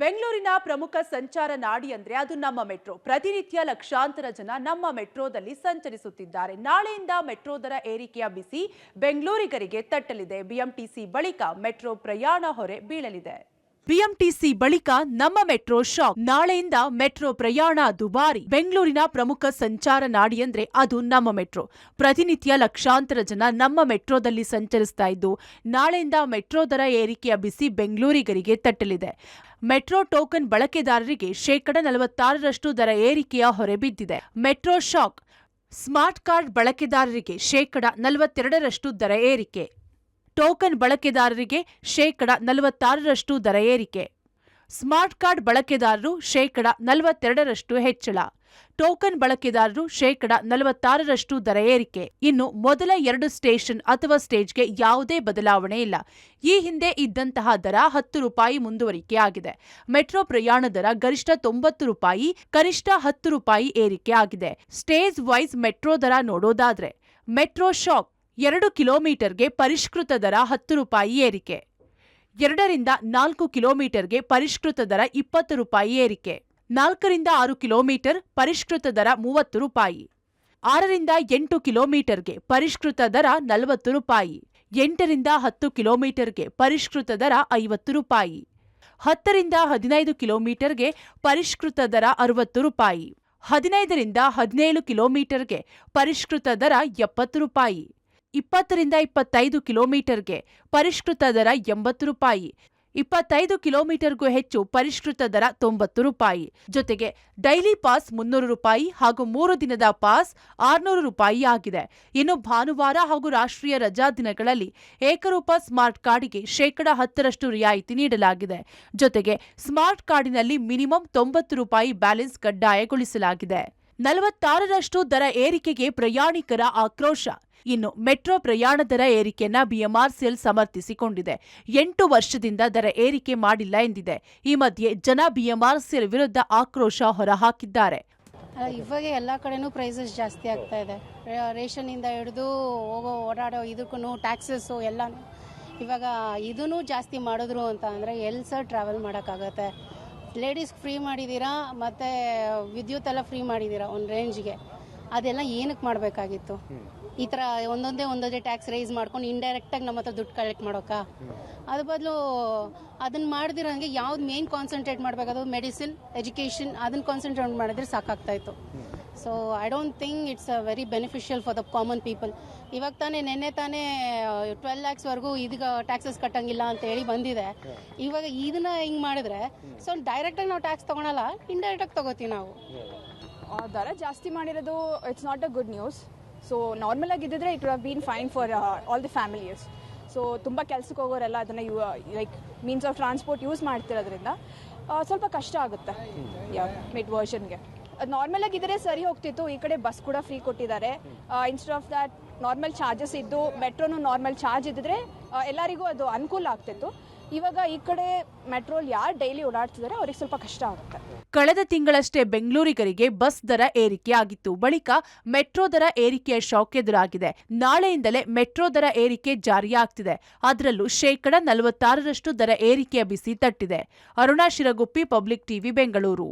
ಬೆಂಗಳೂರಿನ ಪ್ರಮುಖ ಸಂಚಾರ ನಾಡಿ ಅಂದ್ರೆ ಅದು ನಮ್ಮ ಮೆಟ್ರೋ. ಪ್ರತಿನಿತ್ಯ ಲಕ್ಷಾಂತರ ಜನ ನಮ್ಮ ಮೆಟ್ರೋದಲ್ಲಿ ಸಂಚರಿಸುತ್ತಿದ್ದಾರೆ. ನಾಳೆಯಿಂದ ಮೆಟ್ರೋ ದರ ಏರಿಕೆಯ ಬಿಸಿ ಬೆಂಗಳೂರಿಗರಿಗೆ ತಟ್ಟಲಿದೆ. ಬಿಎಂಟಿಸಿ ಬಳಿಕ ಮೆಟ್ರೋ ಪ್ರಯಾಣ ಹೊರೆ ಬೀಳಲಿದೆ. ಬಿಎಂಟಿಸಿ ಬಳಿಕ ನಮ್ಮ ಮೆಟ್ರೋ ಶಾಕ್. ನಾಳೆಯಿಂದ ಮೆಟ್ರೋ ಪ್ರಯಾಣ ದುಬಾರಿ. ಬೆಂಗಳೂರಿನ ಪ್ರಮುಖ ಸಂಚಾರ ನಾಡಿ ಅಂದ್ರೆ ಅದು ನಮ್ಮ ಮೆಟ್ರೋ. ಪ್ರತಿನಿತ್ಯ ಲಕ್ಷಾಂತರ ಜನ ನಮ್ಮ ಮೆಟ್ರೋದಲ್ಲಿ ಸಂಚರಿಸ್ತಾ ಇದ್ದು, ನಾಳೆಯಿಂದ ಮೆಟ್ರೋ ದರ ಏರಿಕೆಯ ಬಿಸಿ ಬೆಂಗಳೂರಿಗರಿಗೆ ತಟ್ಟಲಿದೆ. ಮೆಟ್ರೋ ಟೋಕನ್ ಬಳಕೆದಾರರಿಗೆ 46% ದರ ಏರಿಕೆಯ ಹೊರೆ ಬಿದ್ದಿದೆ. Metro shock. ಸ್ಮಾರ್ಟ್ ಕಾರ್ಡ್ ಬಳಕೆದಾರರಿಗೆ 42% ದರ ಏರಿಕೆ. ಟೋಕನ್ ಬಳಕೆದಾರರಿಗೆ 46% ದರ ಏರಿಕೆ. ಸ್ಮಾರ್ಟ್ ಕಾರ್ಡ್ ಬಳಕೆದಾರರು 42% ಹೆಚ್ಚಳ. ಟೋಕನ್ ಬಳಕೆದಾರರು 46% ದರ ಏರಿಕೆ. ಇನ್ನು ಮೊದಲ 2 ಸ್ಟೇಷನ್ ಅಥವಾ ಸ್ಟೇಜ್ಗೆ ಯಾವುದೇ ಬದಲಾವಣೆ ಇಲ್ಲ. ಈ ಹಿಂದೆ ಇದ್ದಂತಹ ದರ ₹10 ಮುಂದುವರಿಕೆಯಾಗಿದೆ. ಮೆಟ್ರೋ ಪ್ರಯಾಣ ದರ ಗರಿಷ್ಠ ₹90, ಕನಿಷ್ಠ ₹10 ಏರಿಕೆ ಆಗಿದೆ. ಸ್ಟೇಜ್ ವೈಸ್ ಮೆಟ್ರೋ ದರ ನೋಡೋದಾದ್ರೆ, ಮೆಟ್ರೋ ಶಾಕ್ 2 ಕಿಲೋಮೀಟರ್ಗೆ ಪರಿಷ್ಕೃತ ದರ ₹10 ಏರಿಕೆ. 2 ರಿಂದ 4 ಕಿಲೋಮೀಟರ್ಗೆ ಪರಿಷ್ಕೃತ ದರ ₹20 ಏರಿಕೆ. 4 ರಿಂದ 6 ಕಿಲೋಮೀಟರ್ ಪರಿಷ್ಕೃತ ದರ ₹30. 6 ರಿಂದ 8 ಕಿಲೋಮೀಟರ್ಗೆ ಪರಿಷ್ಕೃತ ದರ ₹40. 8 ರಿಂದ 10 ಕಿಲೋಮೀಟರ್ಗೆ ಪರಿಷ್ಕೃತ ದರ ₹50. 10 ರಿಂದ 15 ಕಿಲೋಮೀಟರ್ಗೆ ಪರಿಷ್ಕೃತ ದರ ₹60. 15 ರಿಂದ 17 ಕಿಲೋಮೀಟರ್ಗೆ ಪರಿಷ್ಕೃತ ದರ ₹70. 20 ರಿಂದ 25 ಕಿಲೋಮೀಟರ್ಗೆ ಪರಿಷ್ಕೃತ ದರ ₹80. 25 ಕಿಲೋಮೀಟರ್ಗೂ ಹೆಚ್ಚು ಪರಿಷ್ಕೃತ ದರ ₹90. ಜೊತೆಗೆ ಡೈಲಿ ಪಾಸ್ ₹300 ಹಾಗೂ 3 ದಿನದ ಪಾಸ್ ₹600 ಆಗಿದೆ. ಇನ್ನು ಭಾನುವಾರ ಹಾಗೂ ರಾಷ್ಟ್ರೀಯ ರಜಾ ದಿನಗಳಲ್ಲಿ ಏಕರೂಪ ಸ್ಮಾರ್ಟ್ ಕಾರ್ಡಿಗೆ 10% ರಿಯಾಯಿತಿ ನೀಡಲಾಗಿದೆ. ಜೊತೆಗೆ ಸ್ಮಾರ್ಟ್ ಕಾರ್ಡಿನಲ್ಲಿ ಮಿನಿಮಮ್ ₹90 ಬ್ಯಾಲೆನ್ಸ್ ಕಡ್ಡಾಯಗೊಳಿಸಲಾಗಿದೆ. 46% ದರ ಏರಿಕೆಗೆ ಪ್ರಯಾಣಿಕರ ಆಕ್ರೋಶ. ಇನ್ನು ಮೆಟ್ರೋ ಪ್ರಯಾಣ ದರ ಏರಿಕೆಯನ್ನ ಬಿಎಂಆರ್ಸಿಎಲ್ ಸಮರ್ಥಿಸಿಕೊಂಡಿದೆ. 8 ವರ್ಷದಿಂದ ದರ ಏರಿಕೆ ಮಾಡಿಲ್ಲ ಎಂದಿದೆ. ಈ ಮಧ್ಯೆ ಜನ ಬಿಎಂಆರ್ಸಿಎಲ್ ವಿರುದ್ಧ ಆಕ್ರೋಶ ಹೊರಹಾಕಿದ್ದಾರೆ. ಇವಾಗ ಎಲ್ಲ ಕಡೆನೂ ಪ್ರೈಸಸ್ ಜಾಸ್ತಿ ಆಗ್ತಾ ಇದೆ. ರೇಷನಿಂದ ಹಿಡಿದು ಓಡಾಡೋ ಇದಕ್ಕೂ ಟ್ಯಾಕ್ಸಸ್ಸು ಎಲ್ಲನೂ ಇವಾಗ ಇದೂ ಜಾಸ್ತಿ ಮಾಡಿದ್ರು ಅಂತ ಅಂದರೆ ಎಲ್ಲಿ ಸರ್ ಟ್ರಾವೆಲ್ ಮಾಡೋಕ್ಕಾಗತ್ತೆ. ಲೇಡೀಸ್ಗೆ ಫ್ರೀ ಮಾಡಿದ್ದೀರಾ, ಮತ್ತು ವಿದ್ಯುತ್ ಎಲ್ಲ ಫ್ರೀ ಮಾಡಿದ್ದೀರಾ ಒಂದು ರೇಂಜ್ಗೆ. ಅದೆಲ್ಲ ಏನಕ್ಕೆ ಮಾಡಬೇಕಾಗಿತ್ತು? ಈ ಥರ ಒಂದೊಂದೇ ಟ್ಯಾಕ್ಸ್ ರೈಸ್ ಮಾಡ್ಕೊಂಡು ಇಂಡೈರೆಕ್ಟಾಗಿ ನಮ್ಮ ಹತ್ರ ದುಡ್ಡು ಕಲೆಕ್ಟ್ ಮಾಡೋಕ್ಕ? ಅದ್ರ ಬದಲು ಅದನ್ನು ಮಾಡ್ದಿರೋಂಗೆ ಯಾವ್ದು ಮೇನ್ ಕಾನ್ಸಂಟ್ರೇಟ್ ಮಾಡಬೇಕಾದ್ರು ಮೆಡಿಸಿನ್, ಎಜುಕೇಷನ್, ಅದನ್ನು ಕಾನ್ಸಂಟ್ರೇಟ್ ಮಾಡಿದ್ರೆ ಸಾಕಾಗ್ತಾಯಿತ್ತು. So I don't think it's a very beneficial for the common people. ಇವಾಗ ನಿನ್ನೆ ತಾನೇ 12 lakhsವರೆಗೂ ಇದೀಗ ಟ್ಯಾಕ್ಸಸ್ ಕಟ್ಟಂಗಿಲ್ಲ ಅಂತ ಹೇಳಿ ಬಂದಿದೆ. ಇವಾಗ ಇದನ್ನ ಹಿಂಗೆ ಮಾಡಿದ್ರೆ ಸೊ ಡೈರೆಕ್ಟಾಗಿ ನಾವು ಟ್ಯಾಕ್ಸ್ ತೊಗೊಳಲ್ಲ, ಇಂಡೈರೆಕ್ಟಾಗಿ ತೊಗೋತೀವಿ ನಾವು. ದರ ಜಾಸ್ತಿ ಮಾಡಿರೋದು it's not a good news. So normal ಆಗಿದ್ದಿದ್ರೆ it would have been fine for all the families. So ತುಂಬ ಕೆಲಸಕ್ಕೆ ಹೋಗೋರೆಲ್ಲ ಅದನ್ನು like means of transport use ಮಾಡ್ತಿರೋದ್ರಿಂದ ಸ್ವಲ್ಪ ಕಷ್ಟ ಆಗುತ್ತೆ ಮಿಡ್ ವರ್ಷನ್ಗೆ. ನಾರ್ಮಲ್ ಆಗಿದ್ದರೆ ಸರಿ ಹೋಗ್ತಿತ್ತು. ಈ ಕಡೆ ಬಸ್ ಕೂಡ ಫ್ರೀ ಕೊಟ್ಟಿದ್ದಾರೆ. Instead of that normal charges ಇದ್ದು ಮೆಟ್ರೋನು ನಾರ್ಮಲ್ ಚಾರ್ಜ್ ಇದ್ದಿದ್ರೆ ಎಲ್ಲರಿಗೂ ಅದು ಅನುಕೂಲ ಆಗ್ತಿತ್ತು. ಇವಾಗ ಈ ಕಡೆ ಮೆಟ್ರೋಲ್ ಯಾರು ಡೈಲಿ ಓಡಾಡ್ತಿದ್ದಾರೆ ಅವ್ರಿಗೆ ಸ್ವಲ್ಪ ಕಷ್ಟ ಆಗುತ್ತೆ. ಕಳೆದ ತಿಂಗಳಷ್ಟೇ ಬೆಂಗಳೂರಿಗರಿಗೆ ಬಸ್ ದರ ಏರಿಕೆ ಆಗಿತ್ತು. ಬಳಿಕ ಮೆಟ್ರೋ ದರ ಏರಿಕೆಯ ಶಾಕ್ ಎದುರಾಗಿದೆ. ನಾಳೆಯಿಂದಲೇ ಮೆಟ್ರೋ ದರ ಏರಿಕೆ ಜಾರಿಯಾಗ್ತಿದೆ. ಅದರಲ್ಲೂ 46% ದರ ಏರಿಕೆಯ ಬಿಸಿ ತಟ್ಟಿದೆ. Aruna Shiraguppi, public TV, Bengaluru.